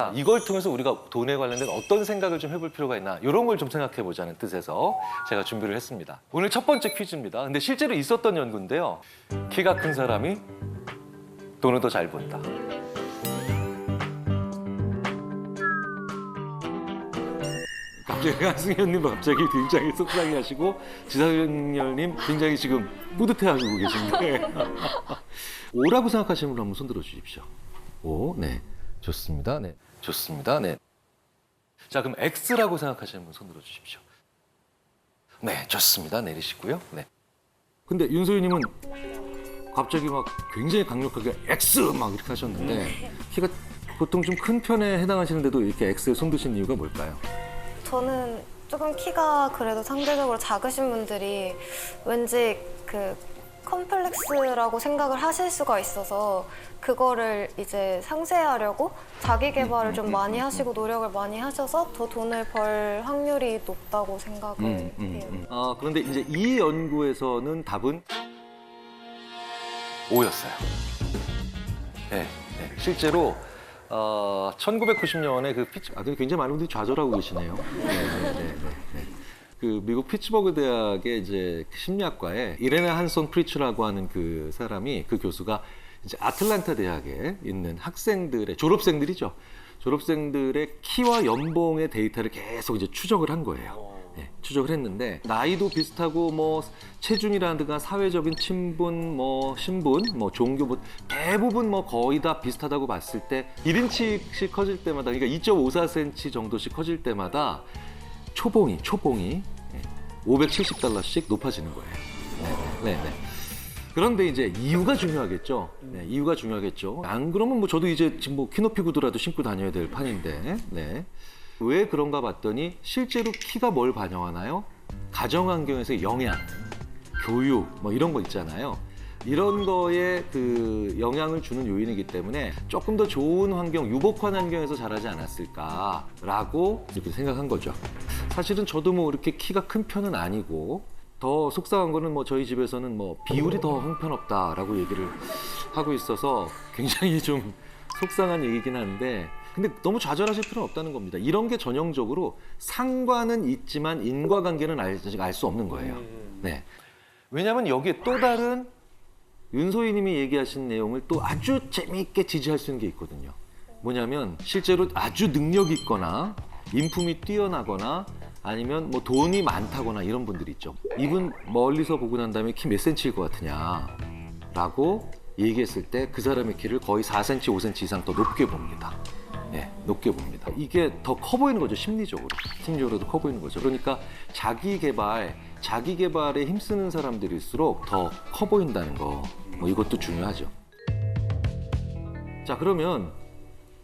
자, 이걸 통해서 우리가 돈에 관련된 어떤 생각을 좀 해볼 필요가 있나 이런 걸 좀 생각해 보자는 뜻에서 제가 준비를 했습니다. 오늘 첫 번째 퀴즈입니다. 근데 실제로 있었던 연구인데요. 키가 큰 사람이 돈을 더 잘 번다. 갑자기 한승현님 갑자기 굉장히 속상해하시고 지상렬님 굉장히 지금 뿌듯해하고 계신데 오라고 생각하시는 분 한번 손 들어주십시오. 오, 네, 좋습니다. 네, 좋습니다. 네. 자, 그럼 X라고 생각하시는 분 손 들어주십시오. 네, 좋습니다. 내리시고요. 네. 근데 윤소희님은 갑자기 막 굉장히 강력하게 X 막 이렇게 하셨는데 키가 보통 좀 큰 편에 해당하시는데도 이렇게 X에 손 드신 이유가 뭘까요? 저는 조금 키가 그래도 상대적으로 작으신 분들이 왠지 그 컴플렉스라고 생각을 하실 수가 있어서 그거를 이제 상쇄하려고 자기 개발을 좀 많이 하시고 노력을 많이 하셔서 더 돈을 벌 확률이 높다고 생각을 해요. 그런데 이제 이 연구에서는 답은 O였어요. 네, 네. 실제로 1990년에 그 근데 굉장히 많은 분들이 좌절하고 계시네요. 네. 그 미국 피츠버그 대학의 이제 심리학과에 이레나 한손 프리츠라고 하는 그 사람이 그 교수가 이제 아틀란타 대학에 있는 학생들의 졸업생들이죠. 졸업생들의 키와 연봉의 데이터를 계속 이제 추적을 한 거예요. 네, 추적을 했는데 나이도 비슷하고 뭐 체중이라든가 사회적인 친분, 뭐 신분, 뭐 종교 뭐 대부분 뭐 거의 다 비슷하다고 봤을 때 1인치씩 커질 때마다 그러니까 2.54cm 정도씩 커질 때마다 초봉이 $570씩 높아지는 거예요. 네. 그런데 이제 이유가 중요하겠죠. 네, 이유가 중요하겠죠. 안 그러면 뭐 저도 이제 지금 뭐 키높이 구두라도 신고 다녀야 될 판인데. 네. 왜 그런가 봤더니 실제로 키가 뭘 반영하나요? 가정 환경에서의 영향, 교육 뭐 이런 거 있잖아요. 이런 거에 그 영향을 주는 요인이기 때문에 조금 더 좋은 환경, 유복한 환경에서 자라지 않았을까라고 이렇게 생각한 거죠. 사실은 저도 뭐 이렇게 키가 큰 편은 아니고 더 속상한 거는 뭐 저희 집에서는 뭐 비율이 더 형편없다라고 얘기를 하고 있어서 굉장히 좀 속상한 얘기긴 한데 근데 너무 좌절하실 필요는 없다는 겁니다. 이런 게 전형적으로 상관은 있지만 인과관계는 아직 알 수 없는 거예요. 네. 왜냐하면 여기에 또 다른 윤소희 님이 얘기하신 내용을 또 아주 재미있게 지지할 수 있는 게 있거든요. 뭐냐면 실제로 아주 능력이 있거나 인품이 뛰어나거나 아니면 뭐 돈이 많다거나 이런 분들이 있죠. 이분 멀리서 보고 난 다음에 키 몇 센치일 것 같으냐 라고 얘기했을 때 그 사람의 키를 거의 4cm, 5cm 이상 더 높게 봅니다. 네, 높게 봅니다. 이게 더 커 보이는 거죠, 심리적으로도 커 보이는 거죠. 그러니까 자기 개발에 힘쓰는 사람들일수록 더 커 보인다는 거, 뭐 이것도 중요하죠. 자, 그러면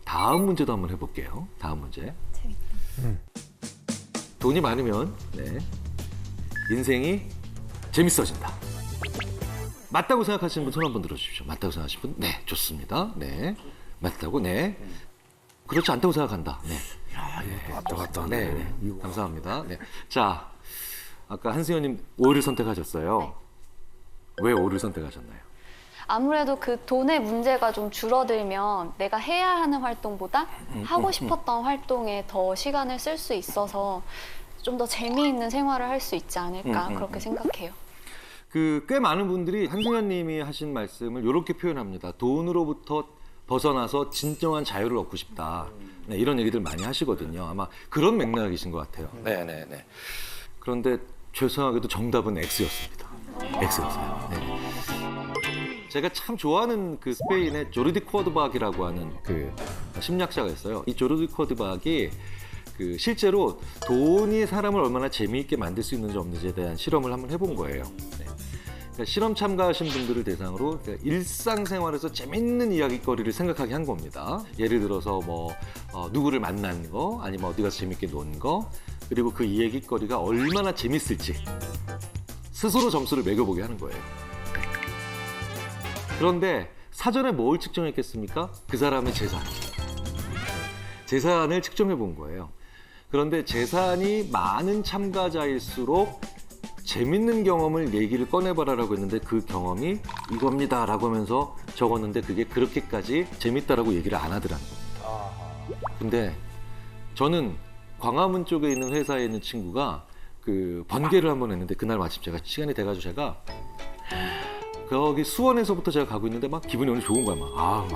다음 문제도 한번 해볼게요. 다음 문제. 재밌다. 돈이 많으면 인생이 재밌어진다. 맞다고 생각하시는 분 손 한번 들어주십시오. 맞다고 생각하시는 분? 네, 좋습니다. 네, 맞다고? 네. 그렇지 않다고 생각한다. 네. 야, 이거 왔다 갔다. 네. 감사합니다. 네. 자, 아까 한승현님 O를 선택하셨어요. 네. 왜 O를 선택하셨나요? 아무래도 그 돈의 문제가 좀 줄어들면 내가 해야 하는 활동보다 하고 싶었던 활동에 더 시간을 쓸 수 있어서 좀 더 재미있는 생활을 할 수 있지 않을까 그렇게 생각해요. 꽤 많은 분들이 한승현 님이 하신 말씀을 이렇게 표현합니다. 돈으로부터 벗어나서 진정한 자유를 얻고 싶다. 네, 이런 얘기들 많이 하시거든요. 아마 그런 맥락이신 것 같아요. 네. 그런데 죄송하게도 정답은 X였습니다. X였어요. 네. 제가 참 좋아하는 그 스페인의 조르디 쿠어드박이라고 하는 그 심리학자가 있어요. 이 조르디 쿠어드박이 그 실제로 돈이 사람을 얼마나 재미있게 만들 수 있는지 없는지에 대한 실험을 한번 해본 거예요. 네. 그러니까 실험 참가하신 분들을 대상으로 일상생활에서 재밌는 이야기거리를 생각하게 한 겁니다. 예를 들어서 뭐 누구를 만난 거, 아니면 어디 가서 재밌게 논 거, 그리고 그 이야기거리가 얼마나 재밌을지 스스로 점수를 매겨보게 하는 거예요. 그런데 사전에 뭘 측정했겠습니까? 그 사람의 재산을 측정해 본 거예요. 그런데 재산이 많은 참가자일수록 재밌는 경험을 얘기를 꺼내봐라라고 했는데 그 경험이 이겁니다라고 하면서 적었는데 그게 그렇게까지 재밌다라고 얘기를 안 하더라는 겁니다. 근데 저는 광화문 쪽에 있는 회사에 있는 친구가 그 번개를 한번 했는데 그날 마침 제가 시간이 돼가지고 제가 거기 수원에서부터 제가 가고 있는데 막 기분이 오늘 좋은 거야. 막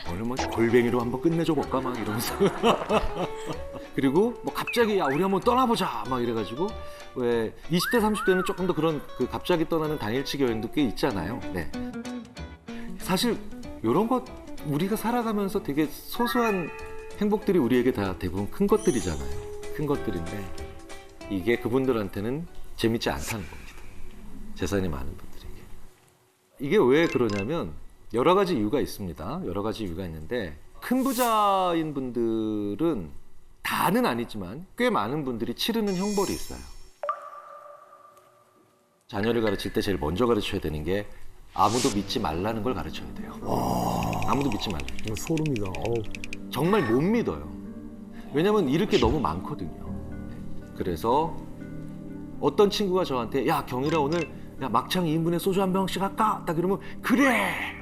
오늘 뭐 골뱅이로 한번 끝내줘 볼까 막 이러면서 그리고 뭐 갑자기 야 우리 한번 떠나보자 막 이래가지고 왜 20대 30대는 조금 더 그런 그 갑자기 떠나는 당일치기 여행도 꽤 있잖아요. 네. 사실 이런 것 우리가 살아가면서 되게 소소한 행복들이 우리에게 다 대부분 큰 것들이잖아요. 큰 것들인데 이게 그분들한테는 재밌지 않다는 겁니다. 재산이 많은 분들에게. 이게 왜 그러냐면 여러 가지 이유가 있습니다. 여러 가지 이유가 있는데 큰 부자인 분들은 다는 아니지만 꽤 많은 분들이 치르는 형벌이 있어요. 자녀를 가르칠 때 제일 먼저 가르쳐야 되는 게 아무도 믿지 말라는 걸 가르쳐야 돼요. 아무도 믿지 말라. 소름이다. 정말 못 믿어요. 왜냐면 잃을 게 너무 많거든요. 그래서 어떤 친구가 저한테 야 경일아 오늘 야 막창 2인분에 소주 한 병씩 할까? 딱 이러면 그래!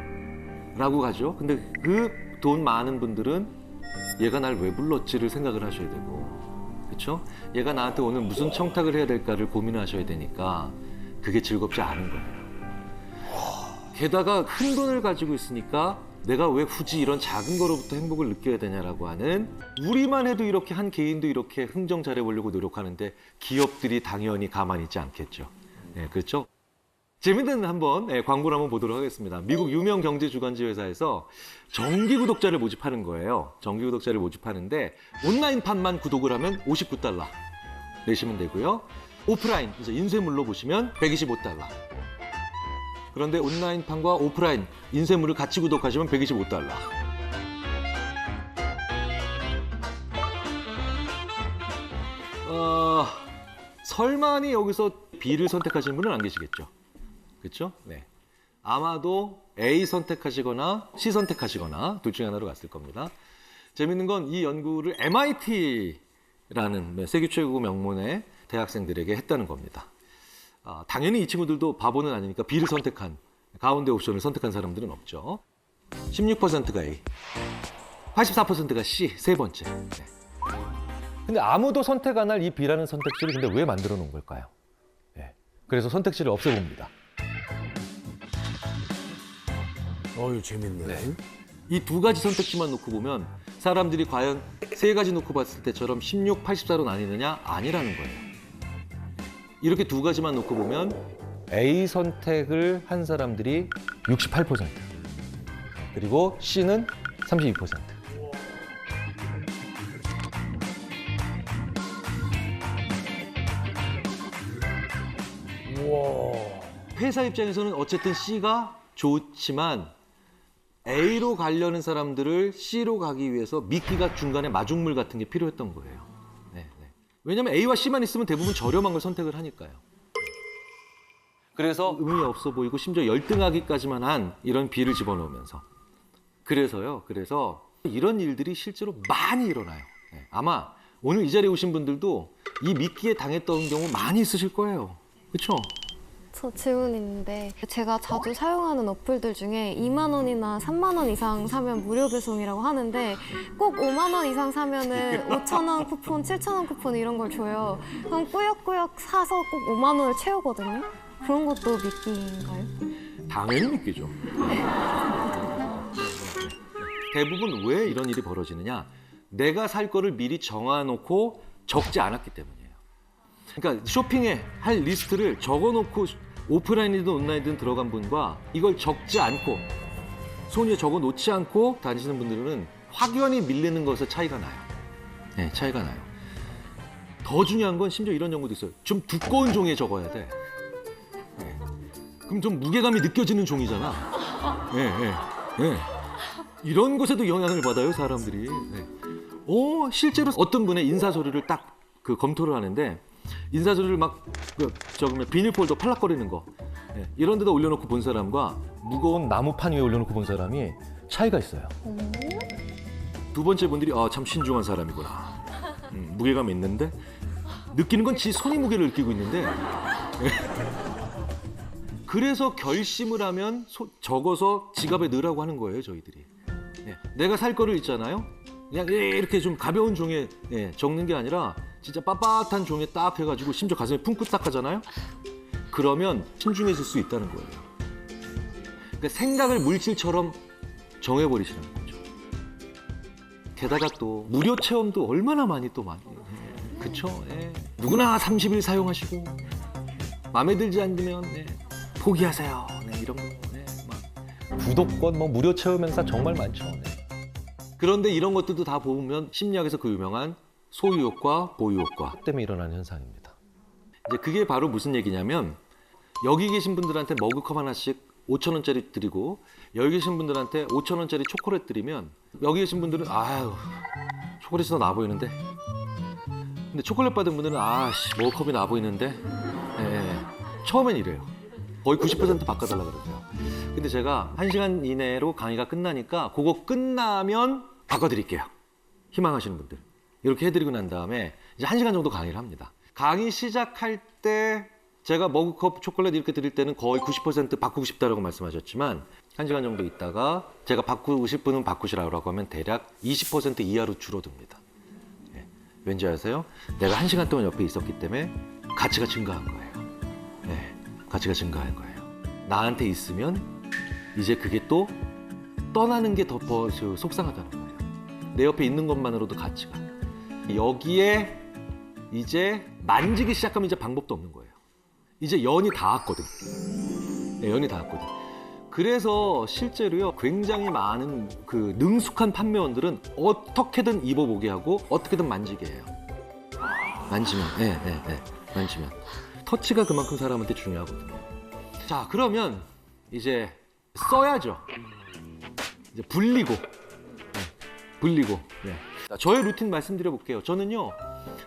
라고 가죠. 근데 그 돈 많은 분들은 얘가 날 왜 불렀지를 생각을 하셔야 되고 그렇죠? 얘가 나한테 오늘 무슨 청탁을 해야 될까를 고민하셔야 되니까 그게 즐겁지 않은 거예요. 게다가 큰 돈을 가지고 있으니까 내가 왜 굳이 이런 작은 거로부터 행복을 느껴야 되냐라고 하는 우리만 해도 이렇게 한 개인도 이렇게 흥정 잘해보려고 노력하는데 기업들이 당연히 가만히 있지 않겠죠. 네, 그렇죠? 재밌는 한번 광고를 한번 보도록 하겠습니다. 미국 유명 경제 주간지 회사에서 정기 구독자를 모집하는 거예요. 정기 구독자를 모집하는데 온라인판만 구독을 하면 $59 내시면 되고요. 오프라인 이제 인쇄물로 보시면 $125. 그런데 온라인판과 오프라인 인쇄물을 같이 구독하시면 $125. 설마니 여기서 B를 선택하시는 분은 안 계시겠죠? 그렇죠? 네. 아마도 A 선택하시거나 C 선택하시거나 둘 중에 하나로 갔을 겁니다. 재밌는 건 이 연구를 MIT라는 세계 최고 명문의 대학생들에게 했다는 겁니다. 당연히 이 친구들도 바보는 아니니까 B를 선택한 가운데 옵션을 선택한 사람들은 없죠. 16%가 A, 84%가 C 세 번째. 네. 근데 아무도 선택 안 할 이 B라는 선택지를 근데 왜 만들어 놓은 걸까요? 네. 그래서 선택지를 없애봅니다. 어유 재밌네. 네. 이 두 가지 선택지만 놓고 보면 사람들이 과연 세 가지 놓고 봤을 때처럼 16, 84로 나뉘느냐? 아니라는 거예요. 이렇게 두 가지만 놓고 보면 A 선택을 한 사람들이 68%, 그리고 C는 32%. 우와. 회사 입장에서는 어쨌든 C가 좋지만 A로 가려는 사람들을 C로 가기 위해서 미끼가 중간에 마중물 같은 게 필요했던 거예요. 네, 네. 왜냐하면 A와 C만 있으면 대부분 저렴한 걸 선택을 하니까요. 그래서 의미 없어 보이고 심지어 열등하기까지만 한 이런 B를 집어넣으면서 그래서 이런 일들이 실제로 많이 일어나요. 네. 아마 오늘 이 자리에 오신 분들도 이 미끼에 당했던 경우 많이 있으실 거예요. 그렇죠? 저 질문 있는데 제가 자주 사용하는 어플들 중에 2만 원이나 3만 원 이상 사면 무료 배송이라고 하는데 꼭 5만 원 이상 사면은 5천 원 쿠폰, 7천 원 쿠폰 이런 걸 줘요. 그럼 꾸역꾸역 사서 꼭 5만 원을 채우거든요. 그런 것도 미끼인가요? 당연히 믿기죠. 대부분 왜 이런 일이 벌어지느냐? 내가 살 거를 미리 정해놓고 적지 않았기 때문이에요. 그러니까 쇼핑에 할 리스트를 적어놓고 오프라인이든 온라인이든 들어간 분과 이걸 적지 않고 손에 적어놓지 않고 다니시는 분들은 확연히 밀리는 것에 차이가 나요. 네, 차이가 나요. 더 중요한 건 심지어 이런 연구도 있어요. 좀 두꺼운 종이에 적어야 돼. 네. 그럼 좀 무게감이 느껴지는 종이잖아. 네, 네, 네. 이런 것에도 영향을 받아요, 사람들이. 네. 실제로 어떤 분의 인사서류를 딱 그 검토를 하는데 인사서류를 막 비닐 폴더 팔락거리는 거 이런 데다 올려놓고 본 사람과 무거운 나무판 위에 올려놓고 본 사람이 차이가 있어요. 두 번째 분들이 참 신중한 사람이구나. 무게감이 있는데 느끼는 건 지 손이 무게를 느끼고 있는데 그래서 결심을 하면 적어서 지갑에 넣으라고 하는 거예요, 저희들이. 내가 살 거를 있잖아요. 그냥 이렇게 좀 가벼운 종이에 적는 게 아니라 진짜 빳빳한 종이에 딱 해가지고 심지어 가슴에 품고 딱 하잖아요. 그러면 신중해질 수 있다는 거예요. 그러니까 생각을 물질처럼 정해버리시는 거죠. 게다가 또 무료 체험도 얼마나 많이 또 많이 그쵸? 누구나 30일 사용하시고 마음에 들지 않으면 포기하세요. 이런 거. 막 구독권, 뭐 무료 체험 행사 정말 많죠. 그런데 이런 것들도 다 보면 심리학에서 그 유명한 소유효과, 보유효과 때문에 일어나는 현상입니다. 이제 그게 바로 무슨 얘기냐면 여기 계신 분들한테 머그컵 하나씩 5,000원짜리 드리고 여기 계신 분들한테 5,000원짜리 초콜릿 드리면 여기 계신 분들은 아유 초콜릿이 더 나아 보이는데 근데 초콜릿 받은 분들은 아씨 머그컵이 나아 보이는데 처음엔 이래요. 거의 90% 바꿔달라 그러세요. 근데 제가 1시간 이내로 강의가 끝나니까 그거 끝나면 바꿔드릴게요. 희망하시는 분들. 이렇게 해드리고 난 다음에 이제 1시간 정도 강의를 합니다. 강의 시작할 때 제가 머그컵 초콜릿 이렇게 드릴 때는 거의 90% 바꾸고 싶다라고 말씀하셨지만 1시간 정도 있다가 제가 바꾸고 싶으면 바꾸시라고 하면 대략 20% 이하로 줄어듭니다. 왠지 아세요? 내가 1시간 동안 옆에 있었기 때문에 가치가 증가한 거예요. 가치가 증가한 거예요. 나한테 있으면 이제 그게 또 떠나는 게 더 속상하다는 거예요. 내 옆에 있는 것만으로도 가치가. 여기에 이제 만지기 시작하면 이제 방법도 없는 거예요. 이제 연이 닿았거든. 연이 닿았거든. 그래서 실제로요, 굉장히 많은 그 능숙한 판매원들은 어떻게든 입어보게 하고 어떻게든 만지게 해요. 만지면, 만지면. 터치가 그만큼 사람한테 중요하거든요. 자, 그러면 이제 써야죠. 이제 불리고. 자, 저의 루틴 말씀드려 볼게요. 저는요,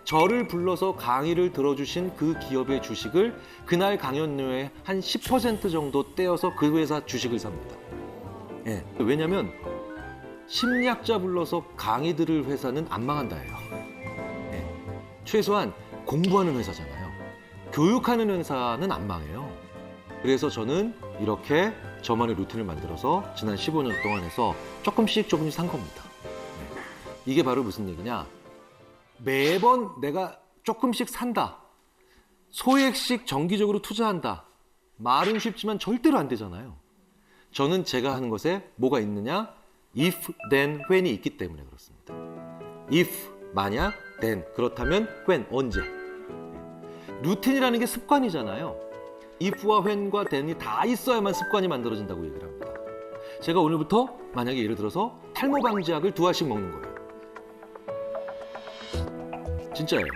저를 불러서 강의를 들어주신 그 기업의 주식을 그날 강연료의 한 10% 정도 떼어서 그 회사 주식을 삽니다. 왜냐면 심리학자 불러서 강의 들을 회사는 안 망한다예요. 최소한 공부하는 회사잖아요. 교육하는 회사는 안 망해요. 그래서 저는 이렇게 저만의 루틴을 만들어서 지난 15년 동안 해서 조금씩 산 겁니다. 이게 바로 무슨 얘기냐? 매번 내가 조금씩 산다. 소액씩 정기적으로 투자한다. 말은 쉽지만 절대로 안 되잖아요. 저는 제가 하는 것에 뭐가 있느냐? if, then, when이 있기 때문에 그렇습니다. if, 만약, then, 그렇다면 when, 언제. 루틴이라는 게 습관이잖아요. if와 when과 then이 다 있어야만 습관이 만들어진다고 얘기를 합니다. 제가 오늘부터 만약에 예를 들어서 탈모 방지약을 2알씩 먹는 거예요. 진짜예요.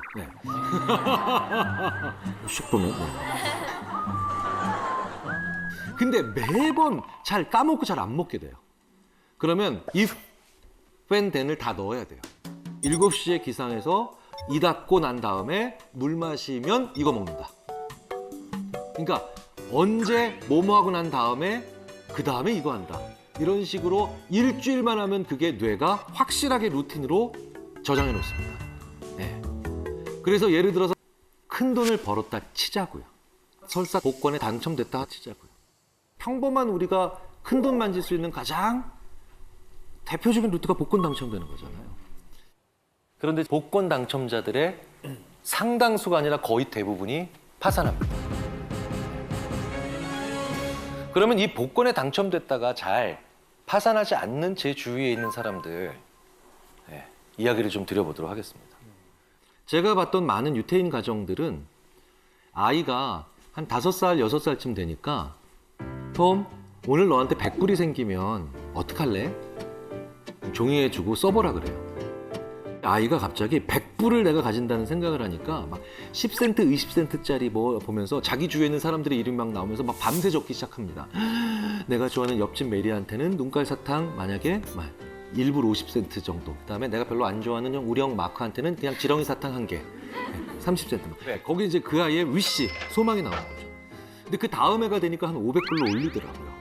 슉 보면. 근데 매번 잘 까먹고 잘 안 먹게 돼요. 그러면 if, when, then을 다 넣어야 돼요. 7시에 기상해서 이 닫고 난 다음에 물 마시면 이거 먹는다. 그러니까 언제 뭐뭐 하고 난 다음에 그 다음에 이거 한다. 이런 식으로 일주일만 하면 그게 뇌가 확실하게 루틴으로 저장해 놓습니다. 그래서 예를 들어서 큰 돈을 벌었다 치자고요. 설사 복권에 당첨됐다 치자고요. 평범한 우리가 큰 돈 만질 수 있는 가장 대표적인 루트가 복권 당첨되는 거잖아요. 그런데 복권 당첨자들의 상당수가 아니라 거의 대부분이 파산합니다. 그러면 이 복권에 당첨됐다가 잘 파산하지 않는 제 주위에 있는 사람들 이야기를 좀 드려보도록 하겠습니다. 제가 봤던 많은 유태인 가정들은 아이가 한 5살, 6살쯤 되니까 톰, 오늘 너한테 100불이 생기면 어떡할래? 종이에 주고 써보라 그래요. 아이가 갑자기 100불을 내가 가진다는 생각을 하니까 막 10센트, 20센트짜리 뭐 보면서 자기 주위에 있는 사람들의 이름이 막 나오면서 막 밤새 적기 시작합니다. 내가 좋아하는 옆집 메리한테는 눈깔 사탕 만약에 1불 50센트 정도. 그다음에 내가 별로 안 좋아하는 우리 형 마크한테는 그냥 지렁이 사탕 1개. 30센트. 거기 이제 그 아이의 위시, 소망이 나오는 거죠. 근데 그 다음 해가 되니까 한 500불로 올리더라고요.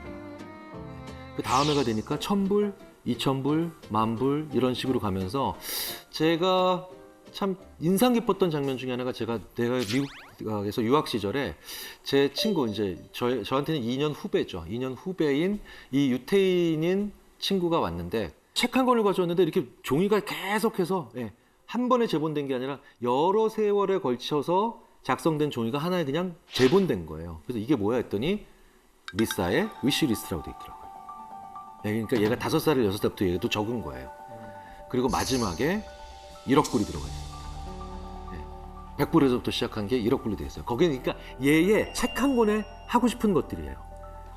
그 다음 해가 되니까 1000불, 2000불, 10,000불 이런 식으로 가면서 제가 참 인상 깊었던 장면 중에 하나가 내가 미국에서 유학 시절에 제 친구 이제 저한테는 2년 후배죠. 2년 후배인 이 유태인인 친구가 왔는데 책 한 권을 가져왔는데 이렇게 종이가 계속해서 한 번에 재본된 게 아니라 여러 세월에 걸쳐서 작성된 종이가 하나에 그냥 재본된 거예요. 그래서 이게 뭐야 했더니 리사의 위시리스트라고 돼 있더라고요. 그러니까 얘가 5살을 6살부터 얘도 적은 거예요. 그리고 마지막에 1억 불이 들어가 있습니다. 100불에서부터 시작한 게 1억 불이 돼 있어요. 거기는 그러니까 얘의 책 한 권에 하고 싶은 것들이에요.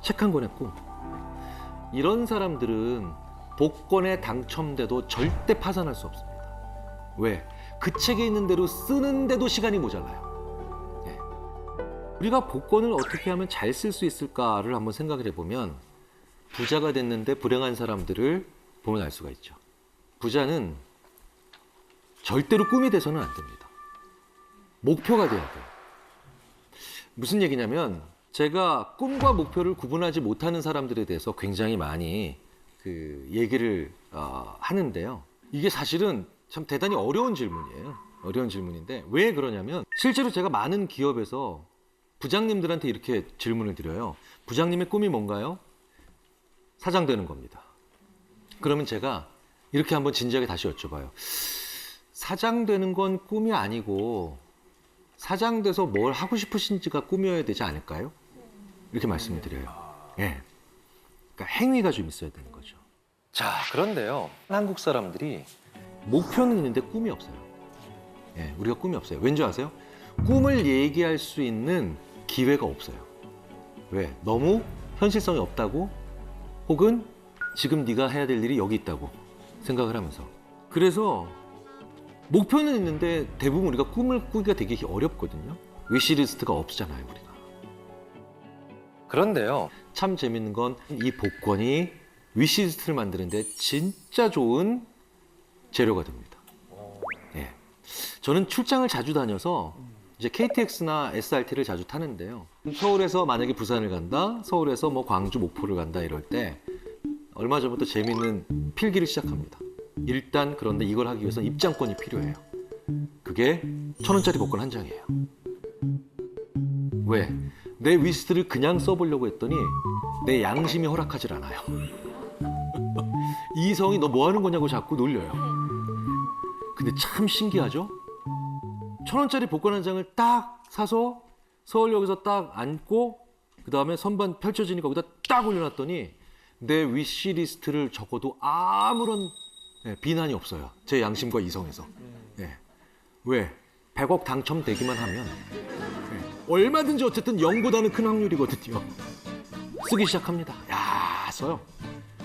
책 한 권에 꿈. 이런 사람들은 복권에 당첨돼도 절대 파산할 수 없습니다. 왜? 그 책에 있는 대로 쓰는데도 시간이 모자라요. 우리가 복권을 어떻게 하면 잘 쓸 수 있을까를 한번 생각을 해보면 부자가 됐는데 불행한 사람들을 보면 알 수가 있죠. 부자는 절대로 꿈이 돼서는 안 됩니다. 목표가 돼야 돼요. 무슨 얘기냐면 제가 꿈과 목표를 구분하지 못하는 사람들에 대해서 굉장히 많이 얘기를 하는데요. 이게 사실은 참 대단히 어려운 질문이에요. 어려운 질문인데 왜 그러냐면 실제로 제가 많은 기업에서 부장님들한테 이렇게 질문을 드려요. 부장님의 꿈이 뭔가요? 사장 되는 겁니다. 그러면 제가 이렇게 한번 진지하게 다시 여쭤봐요. 사장 되는 건 꿈이 아니고 사장 돼서 뭘 하고 싶으신지가 꿈이어야 되지 않을까요? 이렇게 말씀을 드려요. 그러니까 행위가 좀 있어야 되는 거죠. 자, 그런데요. 한국 사람들이 목표는 있는데 꿈이 없어요. 우리가 꿈이 없어요. 왠지 아세요? 꿈을 얘기할 수 있는 기회가 없어요. 왜? 너무 현실성이 없다고 혹은 지금 네가 해야 될 일이 여기 있다고 생각을 하면서. 그래서 목표는 있는데 대부분 우리가 꿈을 꾸기가 되게 어렵거든요. 위시리스트가 없잖아요, 우리가. 그런데요. 참 재밌는 건 이 복권이 위시리스트를 만드는데 진짜 좋은 재료가 됩니다. 저는 출장을 자주 다녀서 이제 KTX나 SRT를 자주 타는데요. 서울에서 만약에 부산을 간다, 서울에서 뭐 광주, 목포를 간다 이럴 때 얼마 전부터 재밌는 필기를 시작합니다. 일단 그런데 이걸 하기 위해서는 입장권이 필요해요. 그게 1,000원짜리 복권 한 장이에요. 왜? 내 위시리스트를 그냥 써보려고 했더니 내 양심이 허락하질 않아요. 이성이 너 뭐 하는 거냐고 자꾸 놀려요. 근데 참 신기하죠? 1,000원짜리 복권 한 장을 딱 사서 서울역에서 딱 앉고 그 다음에 선반 펼쳐지니까 거기다 딱 올려놨더니 내 위시리스트를 적어도 아무런 비난이 없어요. 제 양심과 이성에서. 왜? 100억 당첨되기만 하면 얼마든지 어쨌든 0보다는 큰 확률이거든요. 쓰기 시작합니다. 야, 써요.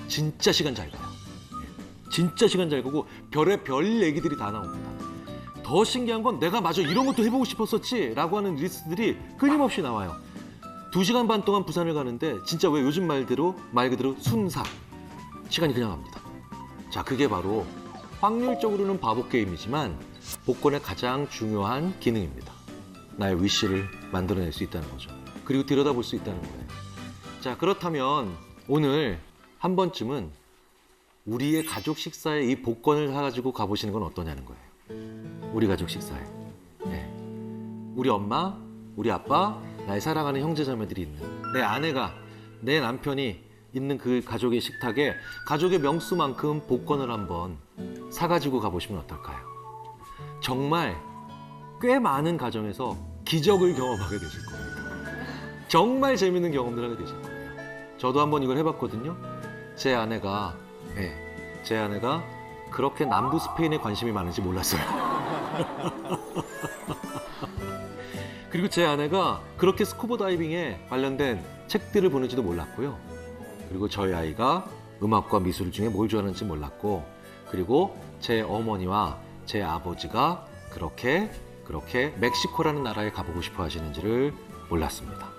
진짜 시간 잘 가요. 진짜 시간 잘 가고 별의 별 얘기들이 다 나옵니다. 더 신기한 건 내가 마저 이런 것도 해보고 싶었었지 라고 하는 리스트들이 끊임없이 나와요. 2시간 반 동안 부산을 가는데 진짜 왜 요즘 말 그대로 순삭. 시간이 그냥 갑니다. 자, 그게 바로 확률적으로는 바보 게임이지만 복권의 가장 중요한 기능입니다. 나의 위시를 만들어낼 수 있다는 거죠. 그리고 들여다볼 수 있다는 거예요. 자, 그렇다면 오늘 한 번쯤은 우리의 가족 식사에 이 복권을 사가지고 가보시는 건 어떠냐는 거예요. 우리 가족 식사에. 우리 엄마, 우리 아빠, 나의 사랑하는 형제자매들이 있는 내 아내가, 내 남편이 있는 그 가족의 식탁에 가족의 명수만큼 복권을 한번 사가지고 가보시면 어떨까요? 정말 꽤 많은 가정에서 기적을 경험하게 되실 겁니다. 정말 재밌는 경험들 하게 되실 거예요. 저도 한번 이걸 해봤거든요. 제 아내가 그렇게 남부 스페인에 관심이 많은지 몰랐어요. 그리고 제 아내가 그렇게 스쿠버 다이빙에 관련된 책들을 보는지도 몰랐고요. 그리고 저희 아이가 음악과 미술 중에 뭘 좋아하는지 몰랐고, 그리고 제 어머니와 제 아버지가 그렇게 멕시코라는 나라에 가보고 싶어 하시는지를 몰랐습니다.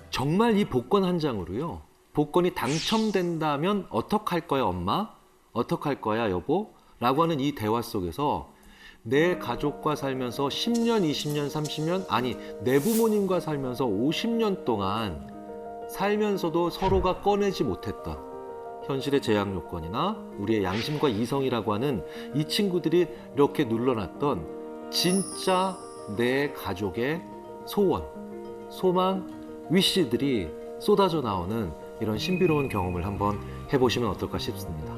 정말 이 복권 한 장으로요, 복권이 당첨된다면 어떡할 거야 엄마? 어떡할 거야 여보? 라고 하는 이 대화 속에서 내 가족과 살면서 10년, 20년, 30년, 아니 내 부모님과 살면서 50년 동안 살면서도 서로가 꺼내지 못했던 현실의 제약 요건이나 우리의 양심과 이성이라고 하는 이 친구들이 이렇게 눌러놨던 진짜 내 가족의 소원, 소망, 위시들이 쏟아져 나오는 이런 신비로운 경험을 한번 해보시면 어떨까 싶습니다.